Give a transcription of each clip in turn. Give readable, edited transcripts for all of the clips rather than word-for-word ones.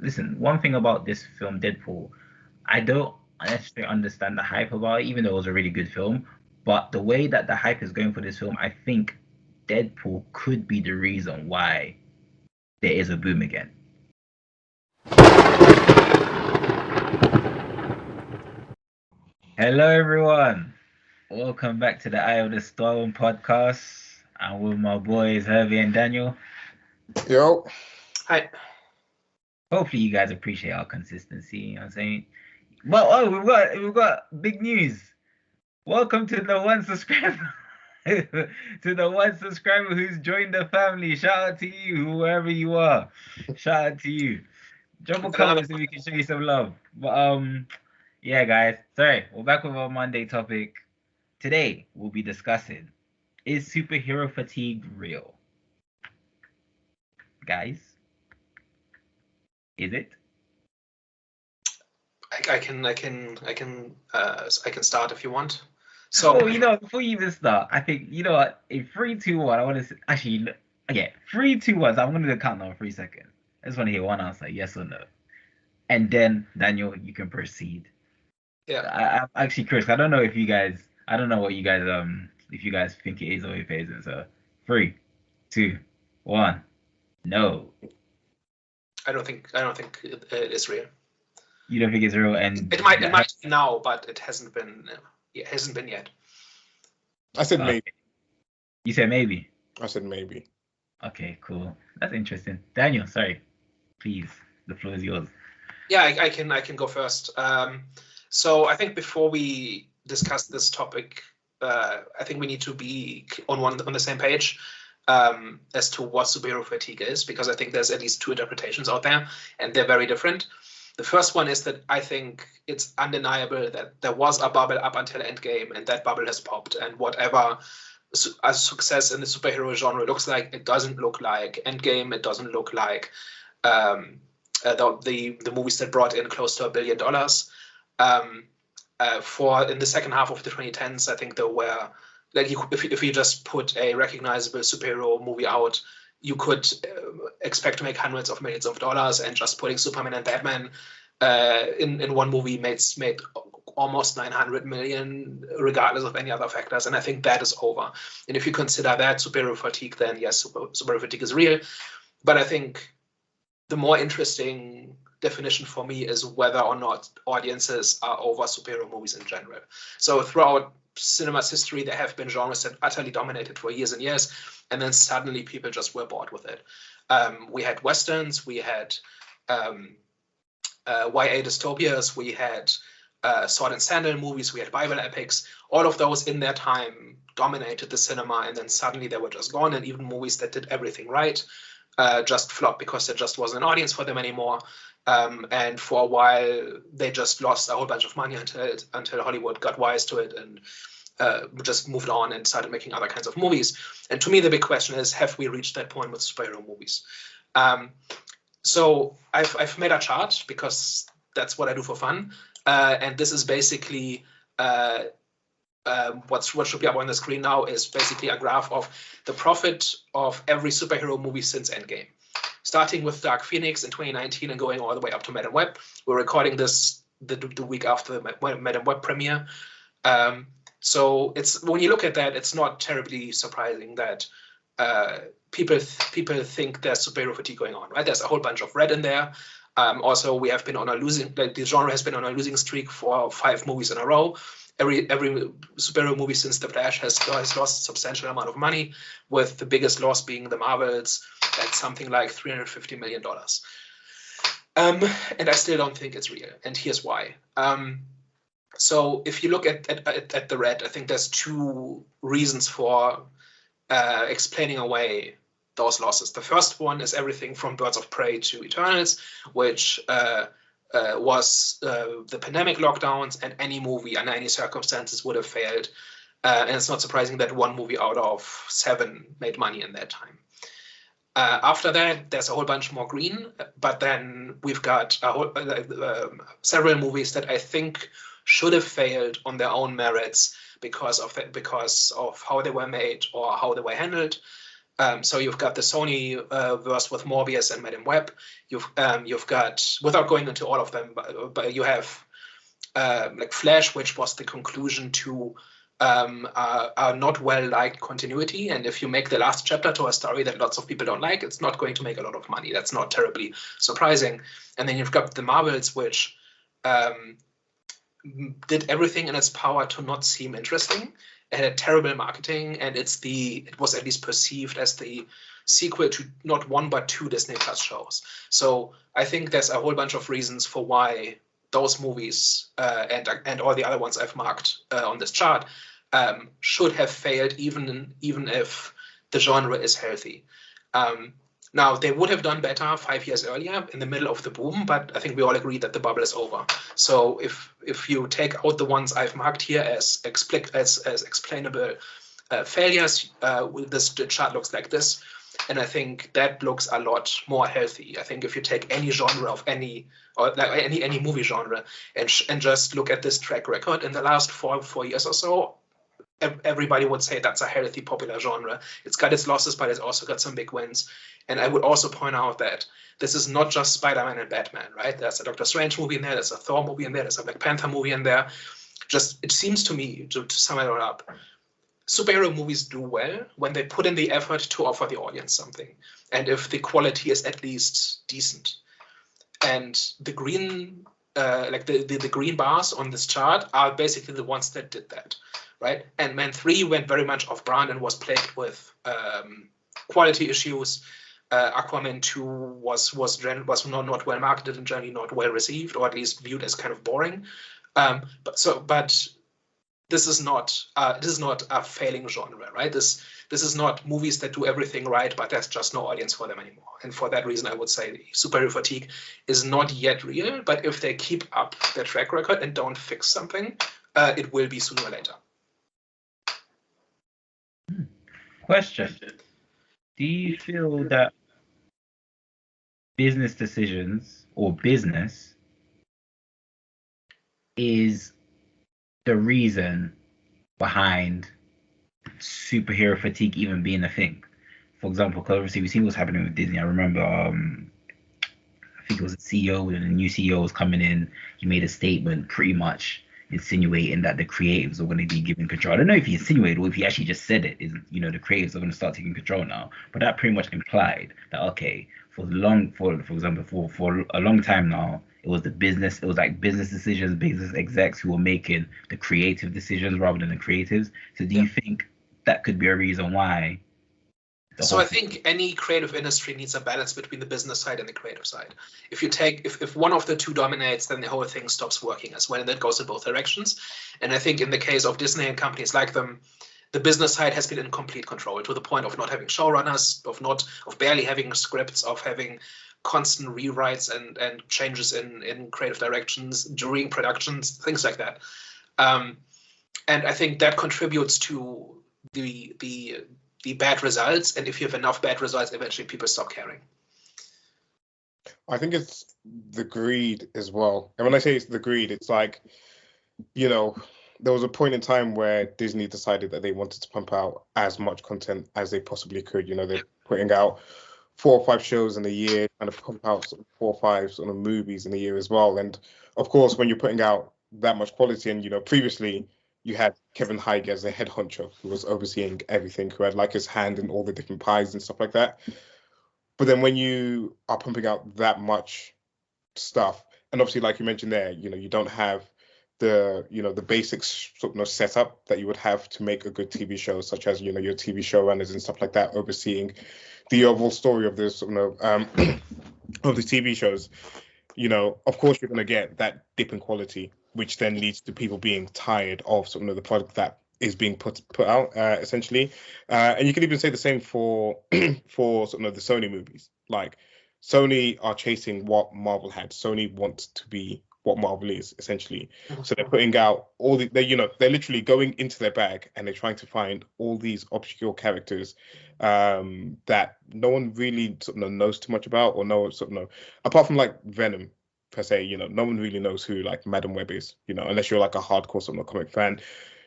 listen, one thing about this film, Deadpool, I don't necessarily understand the hype about it, even though it was a really good film. But the way that the hype is going for this film, I think Deadpool could be the reason why there is a boom again. Hello, everyone. Welcome back to the Eye of the Storm podcast. I'm with my boys Hervey and Daniel. Yo, Hi. Hopefully, you guys appreciate our consistency. You know what I'm saying? Well, oh, we've got big news. Welcome to the one subscriber. To the one subscriber who's joined the family. Shout out to you, whoever you are. Shout out to you. Drop a comment so we can show you some love. But yeah, guys. Sorry, we're back with our Monday topic. Today we'll be discussing: is superhero fatigue real? Guys, is it? I can start if you want. So, before you even start, I think what? In 3, 2, 1, I want to actually. Okay, 3, 2, 1. So I'm gonna do the countdown 3 seconds. I just want to hear one answer, yes or no, and then Daniel, you can proceed. Yeah. I'm actually curious. I don't know if you guys. I don't know what you guys if you guys think it is or if it isn't. So 3, 2, 1. No. I don't think it is real. You don't think it's real, and it might be now, but it hasn't been. It hasn't been yet. I said maybe. You said maybe. I said maybe. Okay, cool. That's interesting. Daniel, sorry. Please, the floor is yours. Yeah, I can go first. So I think before we discuss this topic, I think we need to be on the same page as to what superhero fatigue is, because I think there's at least two interpretations out there, and they're very different. The first one is that I think it's undeniable that there was a bubble up until Endgame, and that bubble has popped, and whatever a success in the superhero genre looks like, it doesn't look like Endgame, it doesn't look like the movies that brought in close to $1 billion. For in the second half of the 2010s, I think there were, like, if you just put a recognizable superhero movie out, you could expect to make hundreds of millions of dollars, and just putting Superman and Batman in one movie made almost 900 million, regardless of any other factors. And I think that is over. And if you consider that superhero fatigue, then yes, superhero fatigue is real. But I think the more interesting definition for me is whether or not audiences are over superhero movies in general. So throughout cinema's history, there have been genres that utterly dominated for years and years, and then suddenly people just were bored with it. We had westerns, we had YA dystopias, we had sword and sandal movies, we had Bible epics. All of those in their time dominated the cinema, and then suddenly they were just gone, and even movies that did everything right just flopped because there just wasn't an audience for them anymore. And for a while, they just lost a whole bunch of money until Hollywood got wise to it and just moved on and started making other kinds of movies. And to me, the big question is, have we reached that point with superhero movies? So I've made a chart because that's what I do for fun. And this is basically what should be up on the screen now is basically a graph of the profit of every superhero movie since Endgame. Starting with Dark Phoenix in 2019 and going all the way up to Madame Web. We're recording this the week after the Madame Web premiere. So it's, when you look at that, it's not terribly surprising that people think there's superhero fatigue going on, right? There's a whole bunch of red in there. Also, we have been on a losing, like, the genre has been on a losing streak for 5 movies in a row. Every superhero movie since The Flash has lost a substantial amount of money, with the biggest loss being the Marvels at something like $350 million. And I still don't think it's real, and here's why. So if you look at the red, I think there's 2 reasons for explaining away those losses. The first one is everything from Birds of Prey to Eternals, which was the pandemic lockdowns, and any movie under any circumstances would have failed. And it's not surprising that 1 movie out of 7 made money in that time. After that, there's a whole bunch more green, but then we've got several movies that I think should have failed on their own merits because of how they were made or how they were handled. So you've got the Sony verse with Morbius and Madame Web. You've got, without going into all of them, but you have like Flash, which was the conclusion to a not well-liked continuity. And if you make the last chapter to a story that lots of people don't like, it's not going to make a lot of money. That's not terribly surprising. And then you've got the Marvels, which did everything in its power to not seem interesting. It had terrible marketing, and it was at least perceived as the sequel to not one but two Disney Plus shows. So I think there's a whole bunch of reasons for why those movies and all the other ones I've marked on this chart should have failed, even if the genre is healthy. Now, they would have done better 5 years earlier in the middle of the boom, but I think we all agree that the bubble is over. So if you take out the ones I've marked here as explainable failures, the chart looks like this. And I think that looks a lot more healthy. I think if you take any genre of any movie genre and just look at this track record in the last four years or so, everybody would say that's a healthy, popular genre. It's got its losses, but it's also got some big wins. And I would also point out that this is not just Spider-Man and Batman, right? There's a Doctor Strange movie in there, there's a Thor movie in there, there's a Black Panther movie in there. Just, it seems to me, to sum it all up, superhero movies do well when they put in the effort to offer the audience something. And if the quality is at least decent. And the green, the green bars on this chart are basically the ones that did that. Right, Ant-Man 3 went very much off brand and was plagued with quality issues. Aquaman 2 was not well marketed and generally not well received, or at least viewed as kind of boring. But this is not a failing genre, right? This is not movies that do everything right, but there's just no audience for them anymore. And for that reason, I would say superhero fatigue is not yet real. But if they keep up their track record and don't fix something, it will be sooner or later. Question: do you feel that business decisions or business is the reason behind superhero fatigue even being a thing? For example, because obviously we've seen what's happening with Disney. I remember, I think it was the CEO, when the new CEO was coming in, he made a statement pretty much insinuating that the creatives are going to be given control. I don't know if he insinuated or if he actually just said it, is, the creatives are going to start taking control now. But that pretty much implied that, okay, for example, for a long time now, it was like business decisions, business execs who were making the creative decisions rather than the creatives. So do you think that could be a reason why? So I think any creative industry needs a balance between the business side and the creative side. If one of the two dominates, then the whole thing stops working as well, and that goes in both directions. And I think in the case of Disney and companies like them, the business side has been in complete control to the point of not having showrunners, of barely having scripts, of having constant rewrites and changes in creative directions during productions, things like that. And I think that contributes to the bad results, and if you have enough bad results, eventually people stop caring. I think it's the greed as well. And when I say it's the greed, it's like, there was a point in time where Disney decided that they wanted to pump out as much content as they possibly could. They're putting out 4 or 5 shows in a year, kind of pump out 4 or 5 sort of movies in a year as well. And of course, when you're putting out that much quality, and previously you had Kevin Feige as a head honcho who was overseeing everything, who had like his hand in all the different pies and stuff like that. But then when you are pumping out that much stuff, and obviously, like you mentioned there, you don't have the basic sort of setup that you would have to make a good TV show, such as your TV showrunners and stuff like that, overseeing the overall story of this of the TV shows. Of course, you're going to get that dip in quality, which then leads to people being tired of the product that is being put out, essentially. And you can even say the same for for the Sony movies. Like, Sony are chasing what Marvel had. Sony wants to be what Marvel is, essentially. So they're putting out they're literally going into their bag and they're trying to find all these obscure characters that no one really knows too much about, or apart from like Venom per se. No one really knows who like Madame Web is, unless you're like a hardcore comic fan.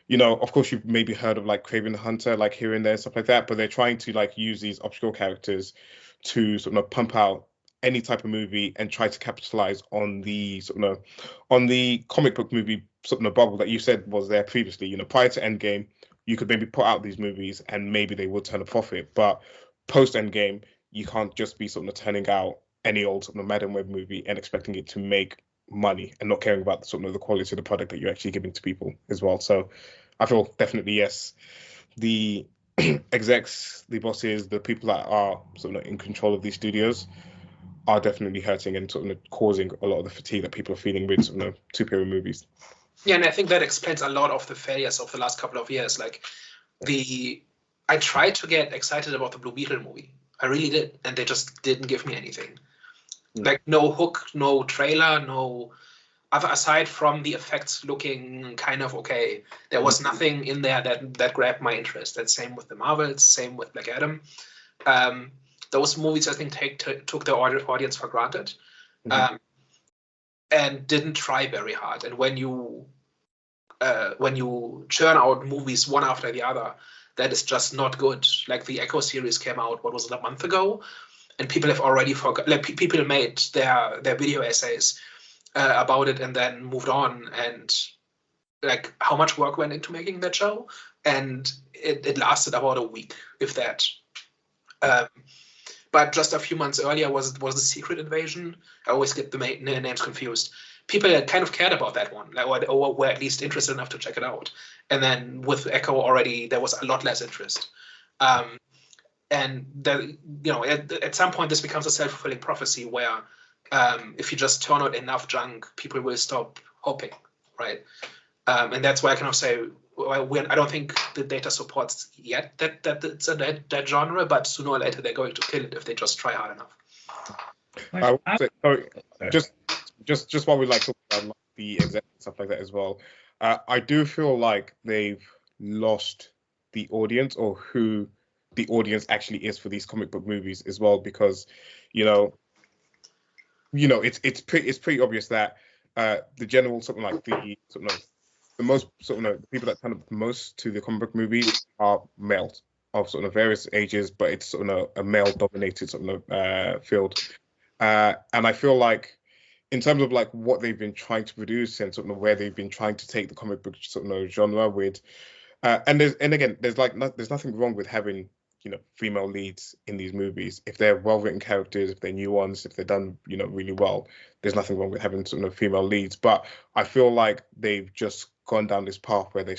you know, of course you've maybe heard of like Kraven the Hunter, like here and there, stuff like that, but they're trying to like use these obscure characters to sort of pump out any type of movie and try to capitalize on the on the comic book movie sort of bubble that you said was there previously. You know, prior to Endgame, you could maybe put out these movies and maybe they would turn a profit, but post Endgame, you can't just be sort of turning out any old sort of Madam Web movie and expecting it to make money and not caring about sort of the quality of the product that you're actually giving to people as well. So I feel definitely yes, the execs, the bosses, the people that are sort of in control of these studios are definitely hurting and sort of causing a lot of the fatigue that people are feeling with sort of superhero movies. Yeah, and I think that explains a lot of the failures of the last couple of years. Like I tried to get excited about the Blue Beetle movie. I really did, and they just didn't give me anything. Like no hook, no trailer, no other aside from the effects looking kind of okay. There was nothing in there that grabbed my interest. And same with the Marvels, same with Black Adam. Those movies I think took the audience for granted, and didn't try very hard. And when you churn out movies one after the other, that is just not good. Like the Echo series came out, what was it, a month ago? And people have already forgot. Like people made their video essays about it and then moved on. And like how much work went into making that show, and it lasted about a week, if that. But just a few months earlier was the Secret Invasion. I always get the names confused. People kind of cared about that one, like, or were at least interested enough to check it out. And then with Echo already, there was a lot less interest. And at some point, this becomes a self-fulfilling prophecy where if you just turn out enough junk, people will stop hoping, right? And that's why I kind of say, I don't think the data supports yet that it's a dead genre, but sooner or later they're going to kill it if they just try hard enough. Just while we like talk about like, the exec and stuff like that as well, I do feel like they've lost the audience or who the audience actually is for these comic book movies as well, because it's pretty obvious that the general sort of like the most sort of the people that turn up the most to the comic book movies are males of sort of various ages, but it's sort of a male dominated sort of field, and I feel like in terms of like what they've been trying to produce and sort of where they've been trying to take the comic book sort of genre with, and there's nothing wrong with having female leads in these movies if they're well written characters, if they're nuanced, if they're done really well. There's nothing wrong with having sort of female leads, but I feel like they've just gone down this path where they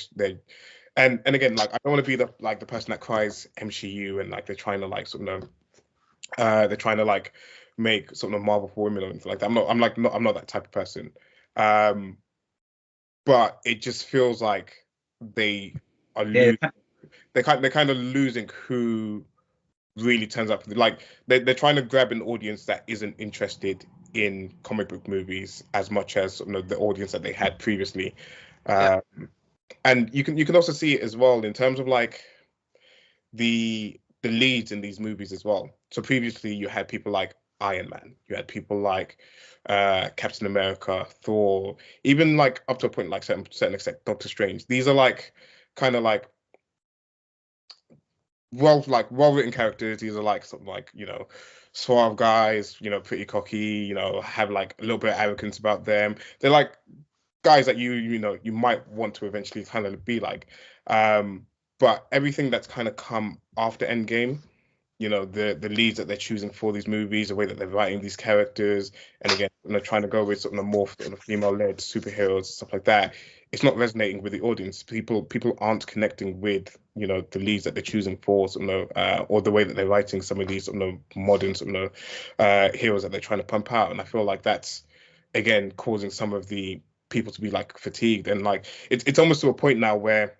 and again, like I don't want to be the person that cries MCU and like they're trying to like sort of they're trying to like make sort of Marvel for women or anything like that. I'm not that type of person, but it just feels like they are they're kind of losing who really turns up. Like they're trying to grab an audience that isn't interested in comic book movies as much as the audience that they had previously. And you can also see it as well in terms of like the leads in these movies as well. So previously you had people like Iron Man, you had people like Captain America, Thor, even like up to a point like certain extent Doctor Strange. These are like kind of like well written characters. These are like something like suave guys, pretty cocky, have like a little bit of arrogance about them. They're like guys that you might want to eventually kind of be like, but everything that's kind of come after Endgame, the leads that they're choosing for these movies, the way that they're writing these characters, and again trying to go with sort of more sort of female-led superheroes and stuff like that, it's not resonating with the audience. People aren't connecting with the leads that they're choosing for or the way that they're writing some of these modern heroes that they're trying to pump out. And I feel like that's again causing some of the people to be like fatigued, and like it's almost to a point now where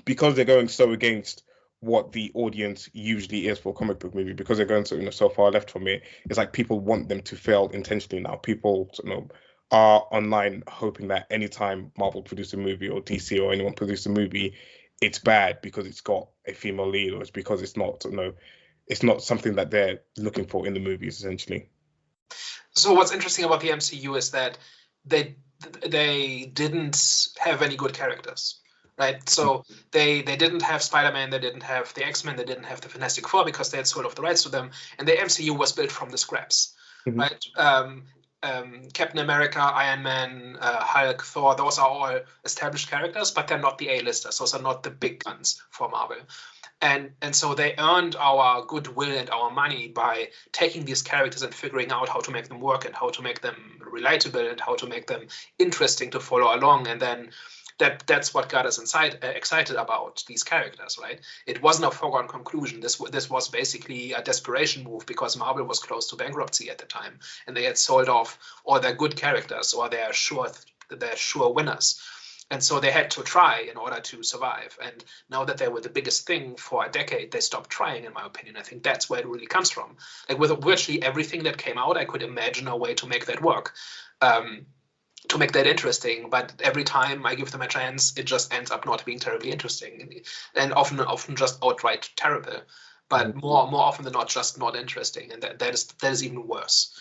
because they're going so against what the audience usually is for a comic book movie, because they're going so far left from it, it's like people want them to fail intentionally now. People are online hoping that anytime Marvel produce a movie or DC or anyone produce a movie, it's bad because it's got a female lead, or it's because it's not something that they're looking for in the movies essentially. So what's interesting about the MCU is that they didn't have any good characters. right? So they didn't have Spider-Man, they didn't have the X-Men, they didn't have the Fantastic Four because they had sold off the rights to them, and the MCU was built from the scraps, right? Captain America, Iron Man, Hulk, Thor, those are all established characters, but they're not the A-listers. Those are not the big guns for Marvel. And so they earned our goodwill and our money by taking these characters and figuring out how to make them work and how to make them relatable and how to make them interesting to follow along. And then that's what got us excited about these characters, right? It wasn't a foregone conclusion. This was basically a desperation move because Marvel was close to bankruptcy at the time, and they had sold off all their good characters or their sure winners. And so they had to try in order to survive. And now that they were the biggest thing for a decade, they stopped trying, in my opinion. I think that's where it really comes from. Like with virtually everything that came out, I could imagine a way to make that work. To make that interesting, but every time I give them a chance, it just ends up not being terribly interesting, and often just outright terrible. But more often than not, just not interesting, and that is even worse.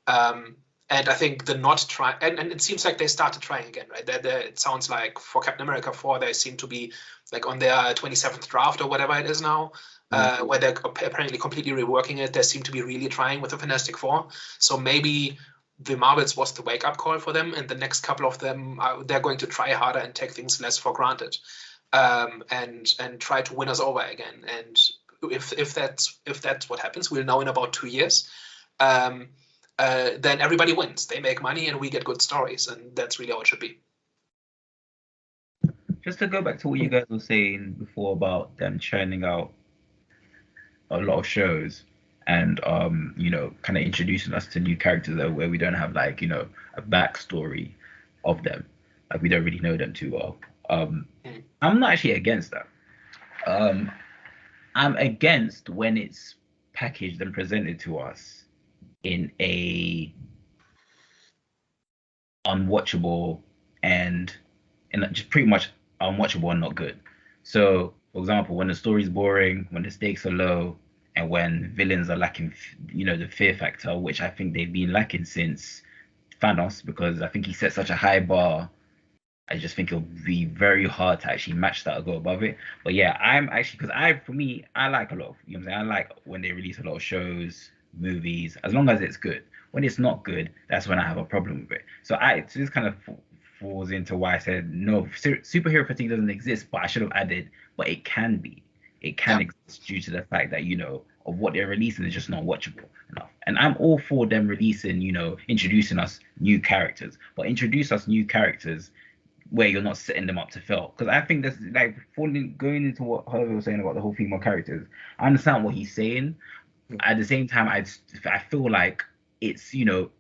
And I think the not try, and it seems like they started trying again, right? It sounds like for Captain America 4, they seem to be like on their 27th draft or whatever it is now. Where they're apparently completely reworking it. They seem to be really trying with the Fantastic Four. So maybe the Marvels was the wake-up call for them, and the next couple of them they're going to try harder and take things less for granted, and try to win us over again. And if that's what happens, we'll know in about 2 years. Then everybody wins. They make money, and we get good stories, and that's really how it should be. Just to go back to what you guys were saying before about them churning out a lot of shows. And kind of introducing us to new characters where we don't have like a backstory of them, like we don't really know them too well. I'm not actually against that. I'm against when it's packaged and presented to us in a unwatchable and just pretty much unwatchable and not good. So, for example, when the story's boring, when the stakes are low, and when villains are lacking, the fear factor, which I think they've been lacking since Thanos, because I think he set such a high bar. I just think it'll be very hard to actually match that or go above it. But yeah, I'm actually, because I like a lot of, I like when they release a lot of shows, movies, as long as it's good. When it's not good, that's when I have a problem with it. So this kind of falls into why I said, no, superhero fatigue doesn't exist, but I should have added, but it can be. It can exist due to the fact that, of what they're releasing is just not watchable enough. And I'm all for them releasing, introducing us new characters, but introduce us new characters where you're not setting them up to fail. Because I think that's like going into what Hervé was saying about the whole female characters. I understand what he's saying. At the same time, I feel like it's, these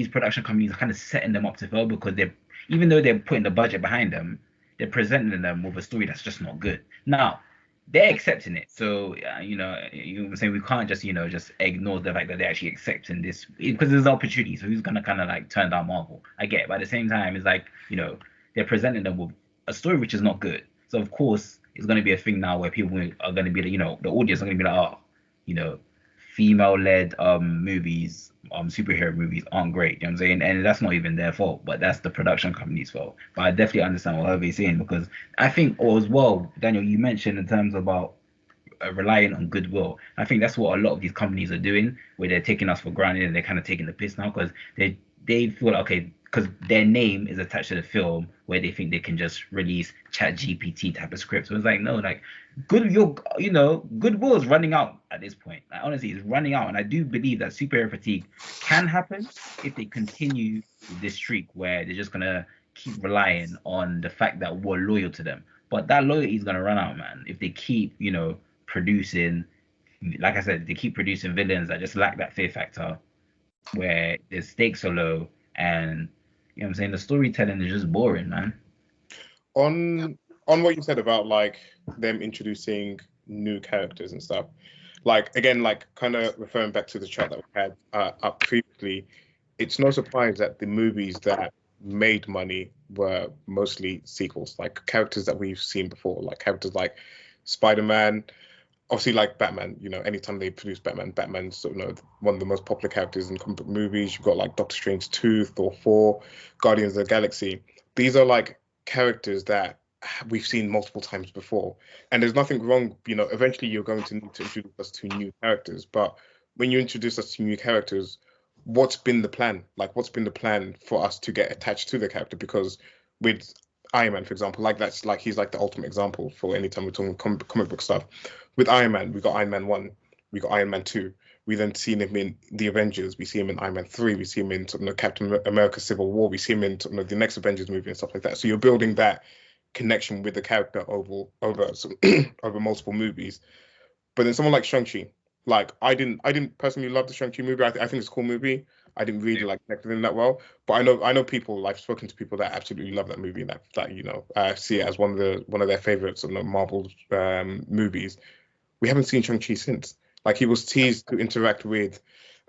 production companies are kind of setting them up to fail because even though they're putting the budget behind them, they're presenting them with a story that's just not good. Now, they're accepting it. So, you were saying we can't just, just ignore the fact that they're actually accepting this because there's opportunity. So who's going to kind of like turn down Marvel? I get it. But at the same time, it's like, they're presenting them with a story which is not good. So, of course, it's going to be a thing now where people are going to be, the audience are going to be like, female-led movies, superhero movies aren't great. You know what I'm saying? And that's not even their fault, but that's the production company's fault. But I definitely understand what Hervé's saying because I think, or as well, Daniel, you mentioned in terms about relying on goodwill. I think that's what a lot of these companies are doing, where they're taking us for granted and they're kind of taking the piss now because they feel like, okay, because their name is attached to the film, where they think they can just release ChatGPT type of scripts. So it's like, no, like goodwill is running out at this point. Like, honestly, it's running out, and I do believe that superhero fatigue can happen if they continue with this streak where they're just gonna keep relying on the fact that we're loyal to them. But that loyalty is gonna run out, man. If they keep, producing, like I said, they keep producing villains that just lack that fear factor, where the stakes are low, and I'm saying, the storytelling is just boring, man. On what you said about like them introducing new characters and stuff, like again, like kind of referring back to the chat that we had up previously, it's no surprise that the movies that made money were mostly sequels, like characters that we've seen before, like characters like Spider-Man, obviously like Batman. Anytime they produce Batman's one of the most popular characters in comic book movies. You've got like Doctor Strange 2, Thor 4, Guardians of the Galaxy. These are like characters that we've seen multiple times before. And there's nothing wrong, eventually you're going to need to introduce us to new characters. But when you introduce us to new characters, what's been the plan? Like, what's been the plan for us to get attached to the character? Because with Iron Man, for example, he's like the ultimate example for any time we're talking comic book stuff. With Iron Man, we got Iron Man 1, we got Iron Man 2. We then seen him in the Avengers. We see him in Iron Man 3. We see him in Captain America: Civil War. We see him in the next Avengers movie and stuff like that. So you're building that connection with the character over over multiple movies. But then someone like Shang-Chi, like I didn't personally love the Shang-Chi movie. I think it's a cool movie. I didn't really like connect with him that well. But I know people. I've spoken to people that absolutely love that movie and that see it as one of their favorites of Marvel movies. We haven't seen Shang-Chi since. Like, he was teased to interact with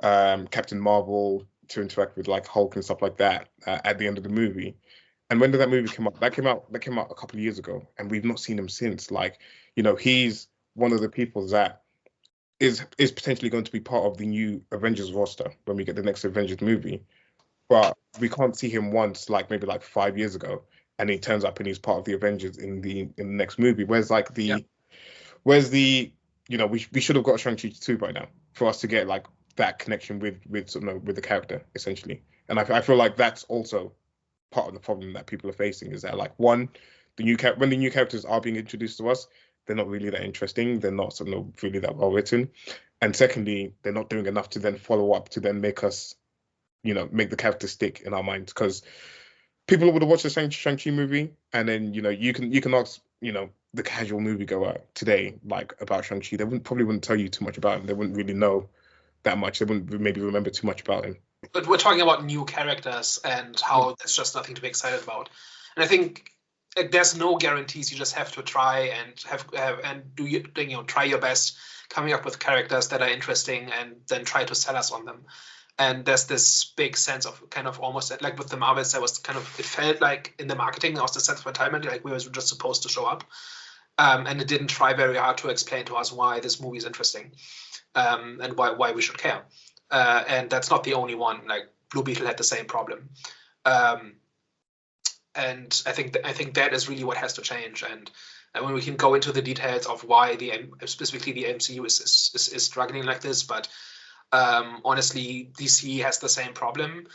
Captain Marvel, to interact with like Hulk and stuff like that at the end of the movie. And when did that movie come out? That came out a couple of years ago, and we've not seen him since. Like, he's one of the people that is potentially going to be part of the new Avengers roster when we get the next Avengers movie. But we can't see him once, like maybe like 5 years ago, and he turns up and he's part of the Avengers in the next movie. Whereas we should have got Shang-Chi 2 by now for us to get like that connection with the character, essentially. And I feel like that's also part of the problem that people are facing, is that, like, one, when the new characters are being introduced to us, they're not really that interesting. They're not really that well written. And secondly, they're not doing enough to then follow up to then make us, make the character stick in our minds. Because people would have watched the Shang-Chi movie, and then you can ask the casual moviegoer today, like, about Shang-Chi. They probably wouldn't tell you too much about him. They wouldn't really know that much. They wouldn't maybe remember too much about him. But we're talking about new characters and how there's just nothing to be excited about. And I think there's no guarantees. You just have to try and try your best coming up with characters that are interesting, and then try to sell us on them. And there's this big sense of kind of almost like with the Marvels, it felt like in the marketing there was the sense of entitlement, like we were just supposed to show up. And it didn't try very hard to explain to us why this movie is interesting, and why we should care. And that's not the only one. Like, Blue Beetle had the same problem. And I think that is really what has to change. And when we can go into the details of why specifically the MCU is struggling like this, but honestly, DC has the same problem,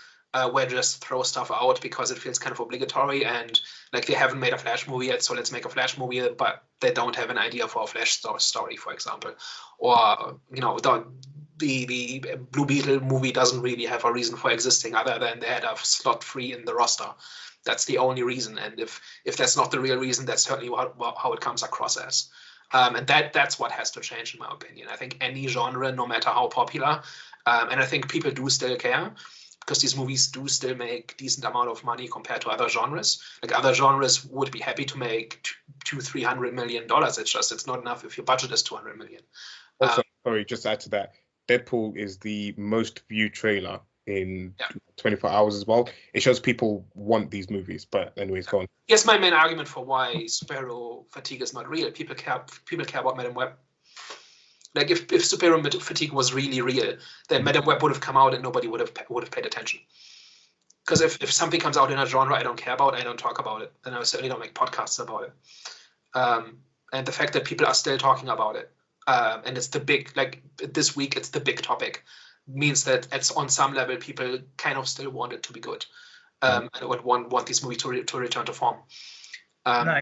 where they just throw stuff out because it feels kind of obligatory, and like they haven't made a Flash movie yet, so let's make a Flash movie, but they don't have an idea for a Flash story, for example. Or the Blue Beetle movie doesn't really have a reason for existing other than they had a slot free in the roster. That's the only reason, and if that's not the real reason, that's certainly how it comes across as. And that's what has to change, in my opinion. I think any genre, no matter how popular, and I think people do still care, because these movies do still make decent amount of money compared to other genres. Like, other genres would be happy to make $200-300 million. It's not enough if your budget is $200 million. Also, sorry, just to add to that, Deadpool is the most viewed trailer in 24 hours as well. It shows people want these movies. But anyways, go on. Yes, my main argument for why superhero fatigue is not real. People care about Madame Web. Like, if superhero fatigue was really real, then Madame Web would have come out and nobody would have paid attention. Because if something comes out in a genre I don't care about, I don't talk about it, and I certainly don't make podcasts about it. And the fact that people are still talking about it, and it's the big, like this week, it's the big topic, means that it's on some level people kind of still want it to be good, and would want this movie to return to form. Sorry.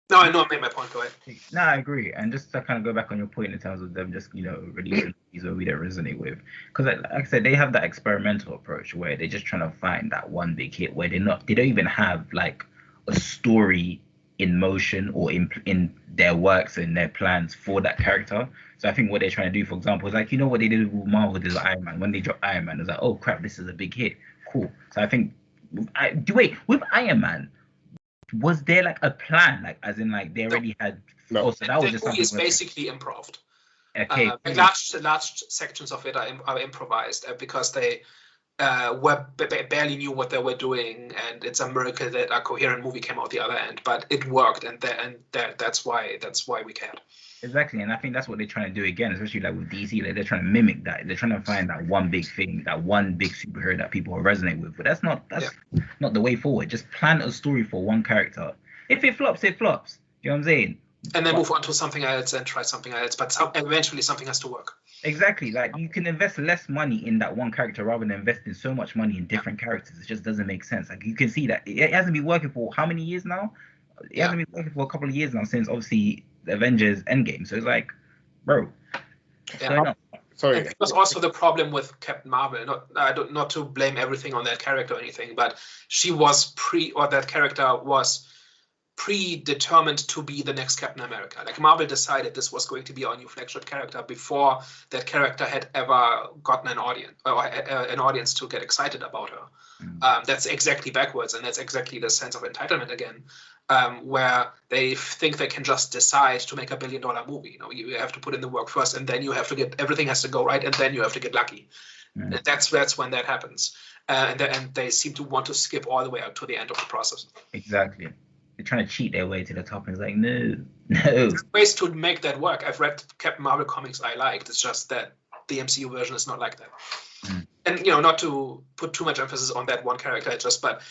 No, I know I made my point. Go ahead. No, I agree. And just to kind of go back on your point in terms of them just, releasing movies where we don't resonate with. Because like I said, they have that experimental approach where they're just trying to find that one big hit where they don't even have like a story in motion or in their works and their plans for that character. So I think what they're trying to do, for example, is like, what they did with Marvel did with Iron Man. When they dropped Iron Man, it was like, oh crap, this is a big hit. Cool. So I think, with Iron Man, was there like a plan, like as in like they already had? No. Oh, so that was just something. It's basically improved. Okay. Large sections of it are improvised because they barely knew what they were doing, and it's a miracle that a coherent movie came out the other end. But it worked, and that's why we cared. Exactly, and I think that's what they're trying to do again, especially like with DC. Like they're trying to mimic that. They're trying to find that one big thing, that one big superhero that people will resonate with. But that's not the way forward. Just plan a story for one character. If it flops, it flops. You know what I'm saying? And then move on to something else and try something else. But eventually something has to work. Exactly. Like you can invest less money in that one character rather than investing so much money in different characters. It just doesn't make sense. Like you can see that it hasn't been working for how many years now? It hasn't been working for a couple of years now since obviously the Avengers Endgame. So it's like, bro. Sorry. And that was also the problem with Captain Marvel. Not to blame everything on that character or anything, but that character was predetermined to be the next Captain America. Like Marvel decided this was going to be our new flagship character before that character had ever gotten an audience or an audience to get excited about her. That's exactly backwards, and that's exactly the sense of entitlement again, where they think they can just decide to make $1 billion movie. You know, you have to put in the work first, and then you have to everything has to go right, and then you have to get lucky. And that's when that happens. And they seem to want to skip all the way out to the end of the process. Exactly. They're trying to cheat their way to the top, and it's like, no. There's ways to make that work. I've read Captain Marvel comics I liked. It's just that the MCU version is not like that. And not to put too much emphasis on that one character, but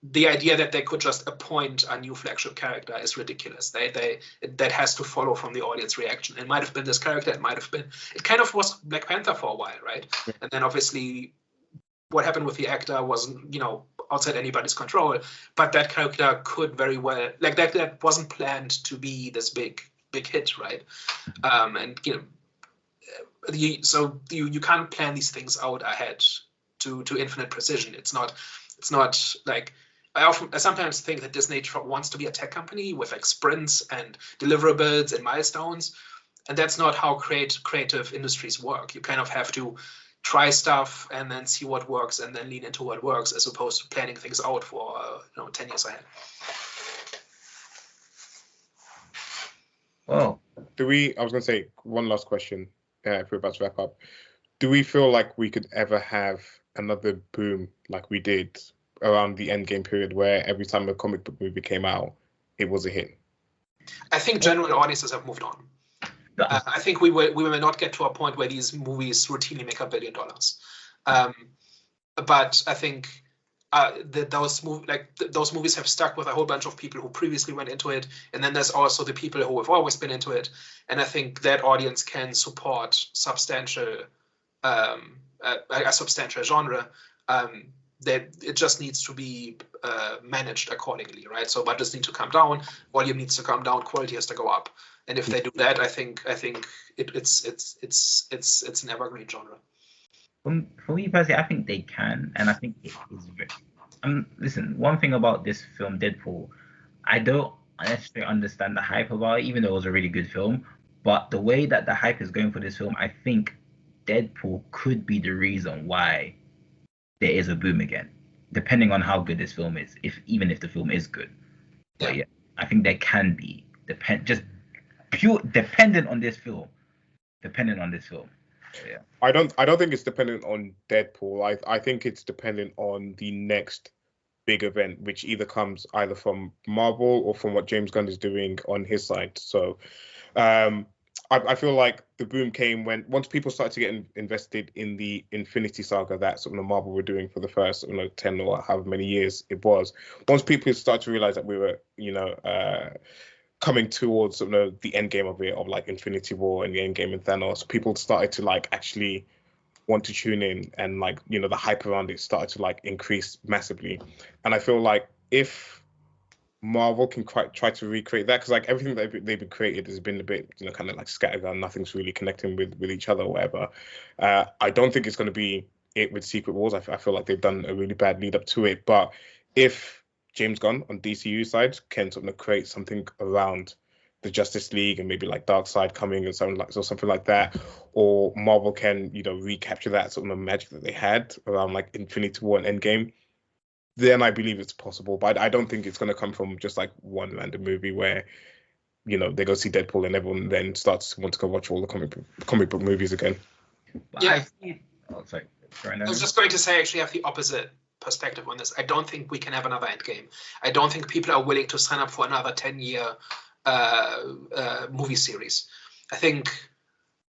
the idea that they could just appoint a new flagship character is ridiculous. That has to follow from the audience reaction. It might have been this character. It kind of was Black Panther for a while, right? And then obviously what happened with the actor wasn't, outside anybody's control, but that character could very well, like that wasn't planned to be this big hit, right? And you can't plan these things out ahead to infinite precision. It's not like I sometimes think that Disney wants to be a tech company with like sprints and deliverables and milestones, and that's not how creative industries work. You kind of have to try stuff and then see what works and then lean into what works, as opposed to planning things out for 10 years ahead. Oh, I was going to say one last question if we're about to wrap up. Do we feel like we could ever have another boom like we did around the Endgame period, where every time a comic book movie came out, it was a hit? I think general audiences have moved on. I think we will not get to a point where these movies routinely make $1 billion. But I think those movies have stuck with a whole bunch of people who previously went into it, and then there's also the people who have always been into it. And I think that audience can support a substantial genre. That it just needs to be managed accordingly, right? So budgets need to come down, volume needs to come down, quality has to go up. And if they do that, I think it's an evergreen genre. For me personally, I think they can, and I think it is very. Listen, one thing about this film, Deadpool, I don't necessarily understand the hype about it, even though it was a really good film. But the way that the hype is going for this film, I think Deadpool could be the reason why there is a boom again, depending on how good this film is. Even if the film is good, but yeah, I think there can be dependent on this film. So, yeah. I don't think it's dependent on Deadpool. I think it's dependent on the next big event, which either comes from Marvel or from what James Gunn is doing on his side. So I feel like the boom came once people started to get invested in the Infinity Saga that sort of Marvel were doing for the first 10 or however many years it was. Once people started to realize that we were coming towards the end game of it, of like Infinity War and the end game in Thanos, people started to like actually want to tune in, and like the hype around it started to like increase massively. And I feel like if Marvel can try to recreate that, because like everything that they've been created has been a bit kind of like scattergun, nothing's really connecting with each other or whatever. I don't think it's going to be it with Secret Wars. I feel like they've done a really bad lead up to it. But if James Gunn on DCU side can sort of create something around the Justice League and maybe like Darkseid coming and something like that, or Marvel can recapture that sort of magic that they had around like Infinity War and Endgame, then I believe it's possible. But I don't think it's going to come from just like one random movie where they go see Deadpool and everyone then starts to want to go watch all the comic book movies again. Yeah. Sorry, I was just going to say, actually, I have the opposite perspective on this. I don't think we can have another Endgame. I don't think people are willing to sign up for another 10-year movie series. I think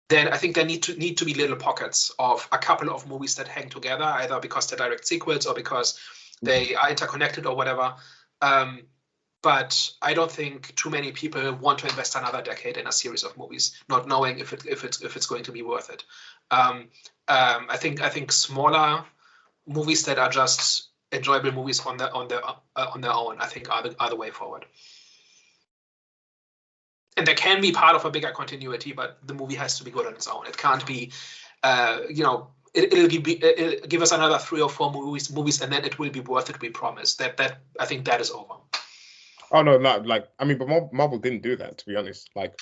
there need to be little pockets of a couple of movies that hang together, either because they're direct sequels or because they are interconnected or whatever. But I don't think too many people want to invest another decade in a series of movies, not knowing if it's going to be worth it. I think smaller movies that are just enjoyable movies on their own, I think are the way forward. And they can be part of a bigger continuity, but the movie has to be good on its own. It can't be, it'll give us another 3 or 4 movies, and then it will be worth it. We promise that. I think that is over. Oh no, like I mean, but Marvel didn't do that, to be honest. Like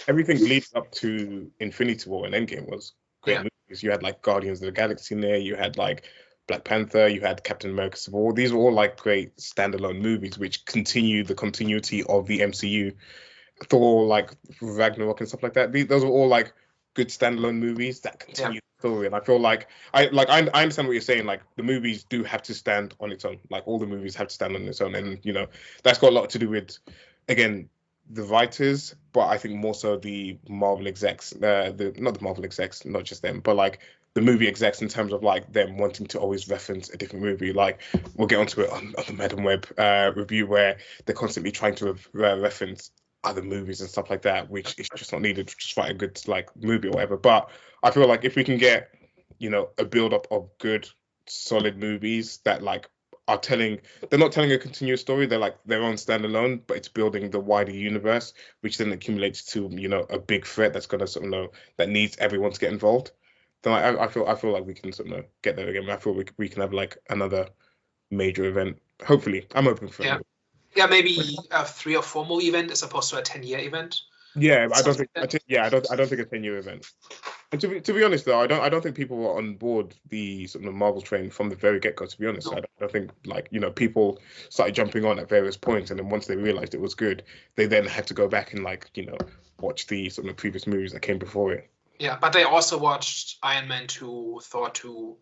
everything leading up to Infinity War and Endgame was great movies. You had like Guardians of the Galaxy in there. You had like Black Panther. You had Captain America: Civil War. These were all like great standalone movies which continue the continuity of the MCU. Thor, like Ragnarok and stuff like that. Those were all like good standalone movies that continue the story. And I feel like I understand what you're saying. Like the movies do have to stand on its own. Like all the movies have to stand on its own, and you know that's got a lot to do with, again, the writers, but I think more so the Marvel execs. Not the Marvel execs, not just them, but like the movie execs in terms of like them wanting to always reference a different movie. Like we'll get onto it on the Madam Web review where they're constantly trying to reference other movies and stuff like that, which is just not needed. Just write a good like movie or whatever. But I feel like if we can get, you know, a build up of good, solid movies that like are they're not telling a continuous story. They're like their own standalone, but it's building the wider universe, which then accumulates to, you know, a big threat that's gonna sort of know that needs everyone to get involved. Then I feel like we can sort of get there again. I feel we can have like another major event. Hopefully, I'm hoping for it. Yeah, maybe a 3 or 4 movie event as opposed to a 10-year event. Yeah, I don't think a 10-year event. And to be honest though, I don't think people were on board the sort of Marvel train from the very get-go. To be honest, no. I don't think, like, you know, people started jumping on at various points, and then once they realized it was good, they then had to go back and, like, you know, watch the sort of previous movies that came before it. Yeah, but they also watched Iron Man 2, Thor 2,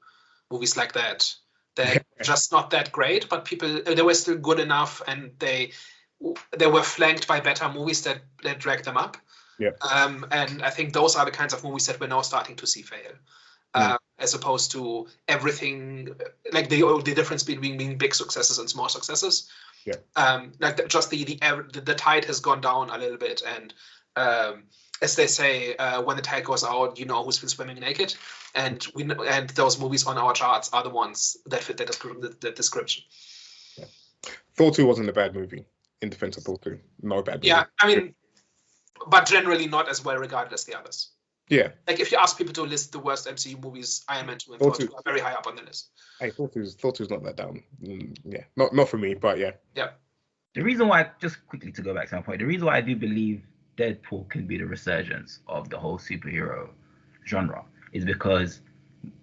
movies like that. They're just not that great, but they were still good enough, and they were flanked by better movies that dragged them up. Yeah. And I think those are the kinds of movies that we're now starting to see fail, as opposed to everything, like the difference between big successes and small successes. Yeah. Like just the tide has gone down a little bit, and as they say, when the tide goes out, you know who's been swimming naked, and those movies on our charts are the ones that fit that description. Yeah. Thor 2 wasn't a bad movie. In defense of Thor 2, not a bad movie. Yeah, I mean, but generally not as well regarded as the others. Yeah. Like if you ask people to list the worst MCU movies, Iron Man 2 and Thor 2 are very high up on the list. Hey, Thor 2's not that down. Yeah, not for me, but yeah. Yeah. The reason why, just quickly to go back to my point, the reason why I do believe Deadpool can be the resurgence of the whole superhero genre is because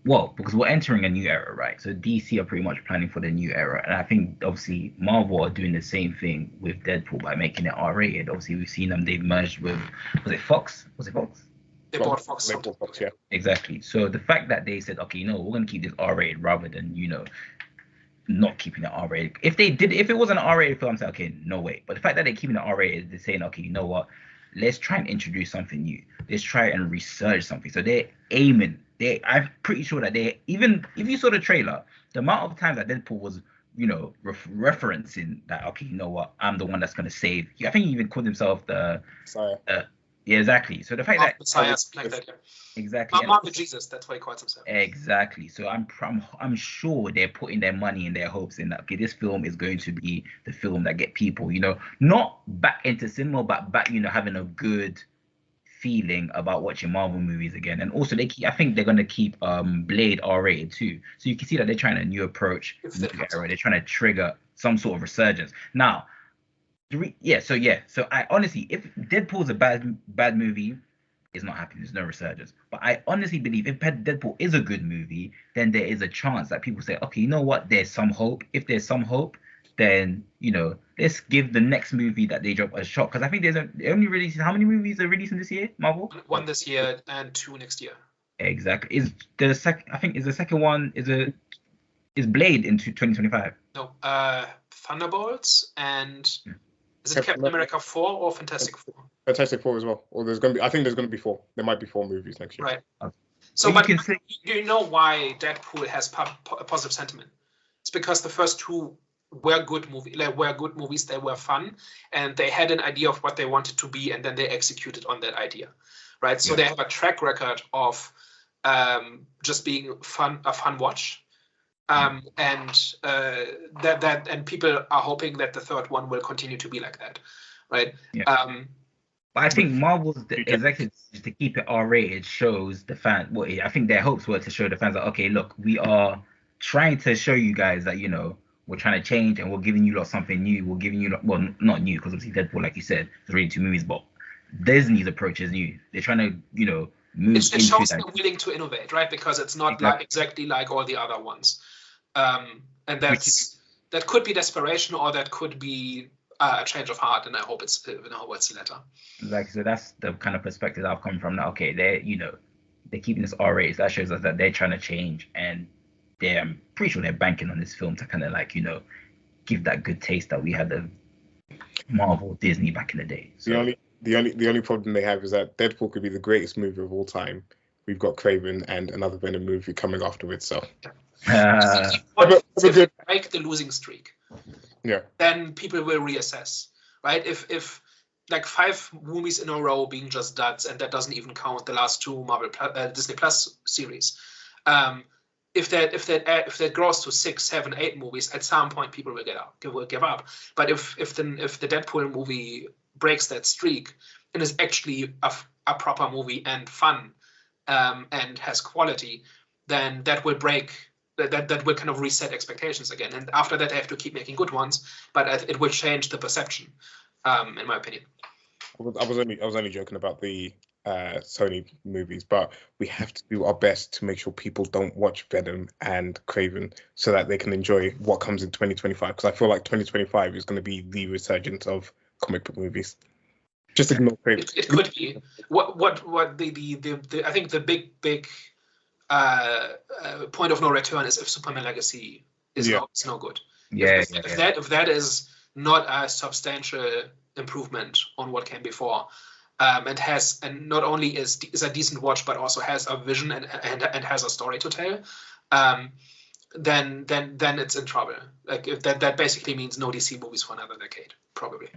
we're entering a new era, right? So DC are pretty much planning for the new era, and I think obviously Marvel are doing the same thing with Deadpool by making it R-rated. Obviously, we've seen them; they've merged with Fox? They bought Fox. Yeah. Exactly. So the fact that they said, okay, we're going to keep this R-rated rather than, you know, not keeping it R-rated. If it was an R-rated film, I'd say, okay, no way. But the fact that they're keeping it R-rated, they're saying, okay, you know what? Let's try and introduce something new. Let's try and research something. So they're aiming. I'm pretty sure that even if you saw the trailer, the amount of times that Deadpool was, you know, referencing that, okay, you know what? I'm the one that's going to save. I think he even called himself the Messiah. Yeah, exactly. So the fact that Messiah, like that, yeah. Exactly. Marvel Jesus, that's why he calls himself. Exactly. So I'm sure they're putting their money and their hopes in that. Okay, this film is going to be the film that get people, you know, not back into cinema, but back, you know, having a good feeling about watching Marvel movies again. And also I think they're gonna keep Blade R-rated too. So you can see that they're trying a new approach. They're trying to trigger some sort of resurgence. Now, So I honestly, if Deadpool's a bad movie, it's not happening. There's no resurgence. But I honestly believe if Deadpool is a good movie, then there is a chance that people say, okay, you know what? There's some hope. If there's some hope, then, you know, let's give the next movie that they drop a shot. Because I think they only releasing, how many movies are releasing this year, Marvel? 1 this year and 2 next year. Exactly. Is the second? I think is the second one is Blade into 2025. No, Thunderbolts and is it Captain Captain America 4 or Fantastic Four? Fantastic Four as well. Or I think there's gonna be 4. There might be 4 movies next year. Right. Okay. So, Well, but you can say you know why Deadpool has positive sentiment? It's because the first two were good movies. They were fun, and they had an idea of what they wanted to be, and then they executed on that idea, right? So Yeah. they have a track record of just being a fun watch, and and people are hoping that the third one will continue to be like that, right? Yeah. But I think Marvel's executive decision to keep it R-rated shows the fan. Well, I think their hopes were to show the fans that okay, look, we are trying to show you guys that we're trying to change and we're giving you lot something new. We're giving you well, not new because obviously Deadpool, like you said, is already 2 movies, but Disney's approach is new. They're trying to move It into shows that. they're willing to innovate, right? Because it's not exactly like all the other ones, and that could be desperation or that could be a change of heart, and I hope it's the latter. Like so, that's the kind of perspective I've come from. Now, okay, they're keeping this R-rated. That shows us that they're trying to change, and I'm pretty sure they're banking on this film to kind of give that good taste that we had of Marvel, Disney back in the day. So, The only problem they have is that Deadpool could be the greatest movie of all time. We've got Craven and another Venom movie coming afterwards. So if they break the losing streak, yeah, then people will reassess, right? If like 5 movies in a row being just duds, and that doesn't even count the last 2 Marvel Disney Plus series. If that grows to 6, 7, 8 movies, at some point people will give up. But if the Deadpool movie breaks that streak and is actually a proper movie and fun, and has quality, then that will break. That will kind of reset expectations again, and after that, they have to keep making good ones. But it will change the perception, in my opinion. I was only joking about the Sony movies, but we have to do our best to make sure people don't watch Venom and Craven so that they can enjoy what comes in 2025. Because I feel like 2025 is going to be the resurgence of comic book movies. Just ignore Craven. It could be. What the I think the big point of no return is if Superman Legacy is no good. If that is not a substantial improvement on what came before, and not only is a decent watch, but also has a vision and has a story to tell, then it's in trouble. Like if that basically means no DC movies for another decade, probably.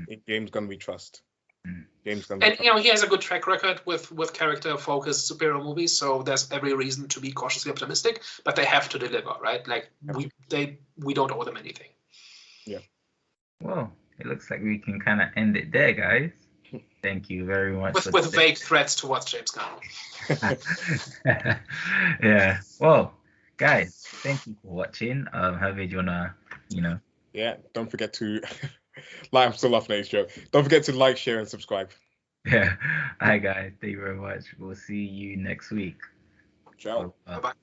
In James Gunn we trust. And he has a good track record with character-focused superhero movies, so there's every reason to be cautiously optimistic. But they have to deliver, right? Like we don't owe them anything. Yeah. Well, it looks like we can kind of end it there, guys. Thank you very much. With vague threats towards James Gunn. Yeah. Well, guys, thank you for watching. Javier, do you wanna, Yeah. Don't forget to. I'm still laughing at his joke. Don't forget to like, share, and subscribe. Yeah. Hi, guys. Thank you very much. We'll see you next week. Ciao. Bye-bye.